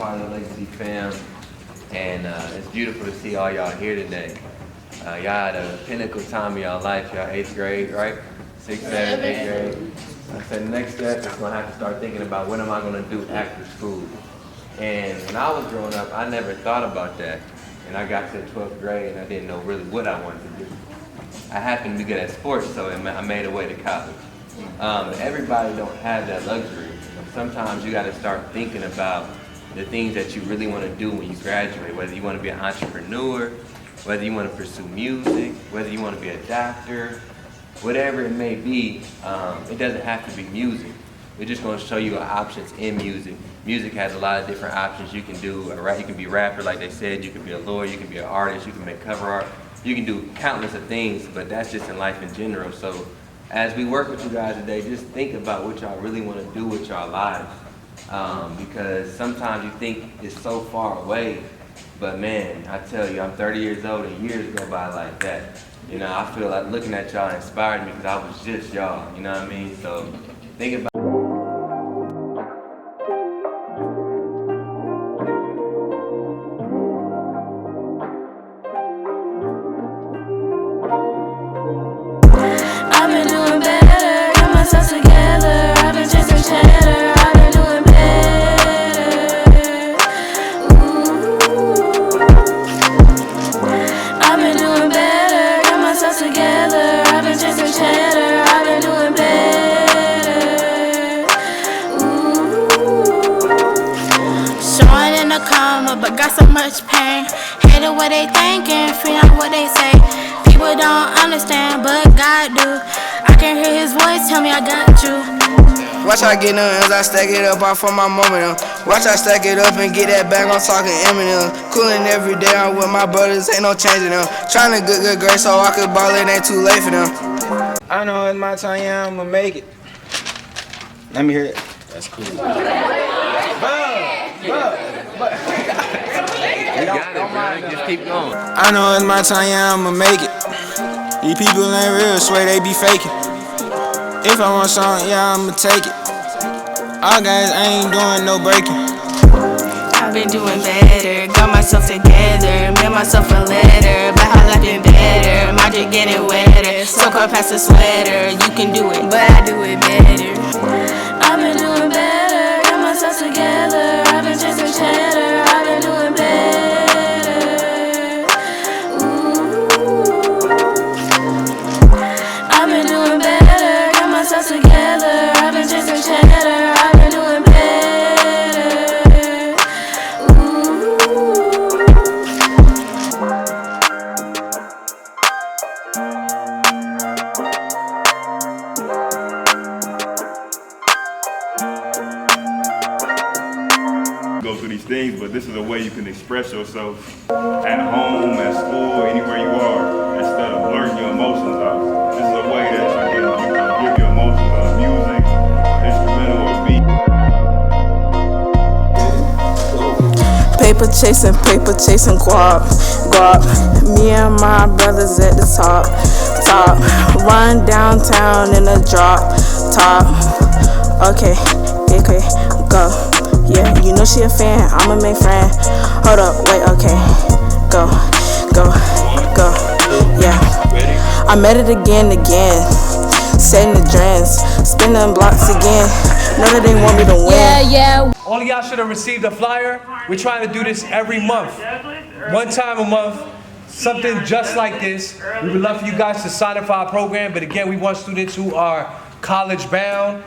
part of the Legacy fam, and it's beautiful to see all y'all here today. Y'all had a pinnacle time of y'all life. Y'all 8th grade, right? 6th, 7th, 8th grade. I said next step is gonna have to start thinking about what am I gonna do after school. And when I was growing up, I never thought about that. And I got to the 12th grade and I didn't know really what I wanted to do. I happened to be good at sports, so I made a way to college. Everybody don't have that luxury. Sometimes you gotta start thinking about the things that you really wanna do when you graduate, whether you wanna be an entrepreneur, whether you wanna pursue music, whether you wanna be a doctor, whatever it may be, it doesn't have to be music. We're just gonna show you options in music. Music has a lot of different options you can do. You can be a rapper, like they said, you can be a lawyer, you can be an artist, you can make cover art, you can do countless of things, but that's just in life in general. So as we work with you guys today, just think about what y'all really wanna do with y'all lives. Because sometimes you think it's so far away, but man, I tell you, I'm 30 years old and years go by like that. You know, I feel like looking at y'all inspired me because I was just y'all, you know what I mean? So think about I've been doing better, got myself together. I've been chasing cheddar, I've been doing better. Ooh. I've been doing better, got myself together. I've been chasing cheddar, I've been doing better. Ooh. Showing in the coma, but got so much pain. Hating what they thinking, fearing what they say. People don't understand, but God do. I can hear his voice tell me I got you. Watch I get them M's, I stack it up off for my moment. Watch I stack it up and get that bag, I'm talking Eminem. Coolin' every day, I'm with my brothers, ain't no changing them. Tryna good grade so I could ball, it ain't too late for them. I know it's my time, yeah, I'ma make it. Let me hear it. That's cool. You got it, bro. Just keep going. I know it's my time, yeah, I'ma make it. These people ain't real, swear they be faking. If I want something, yeah, I'ma take it. All guys ain't doing no breaking. I've been doing better, got myself together, made myself a letter, but how life been better, my drink getting wetter, so cold past the sweater, you can do it, but I do it better. I've been doing better, got myself together, I've been chasing cheddar, I've been doing better. Ooh. I've been doing better, got myself together, I've been chasing cheddar, I've been doing better. Go through these things, but this is a way you can express yourself at home, at school, anywhere you are, instead of blurting your emotions out. This is a way that you can give your emotions on music, instrumental, or beat. Paper chasing guap. Me and my brothers at the top. Run downtown in a drop top. Okay, go. Yeah, you know she a fan, I'm a main friend. Hold up, wait, okay. Go. Yeah. I met it again. Setting the dreads, spinning blocks again. Know that they want me to win. Yeah. All of y'all should have received a flyer. We're trying to do this every month. One time a month, something just like this. We would love for you guys to sign up for our program, but again, we want students who are college bound.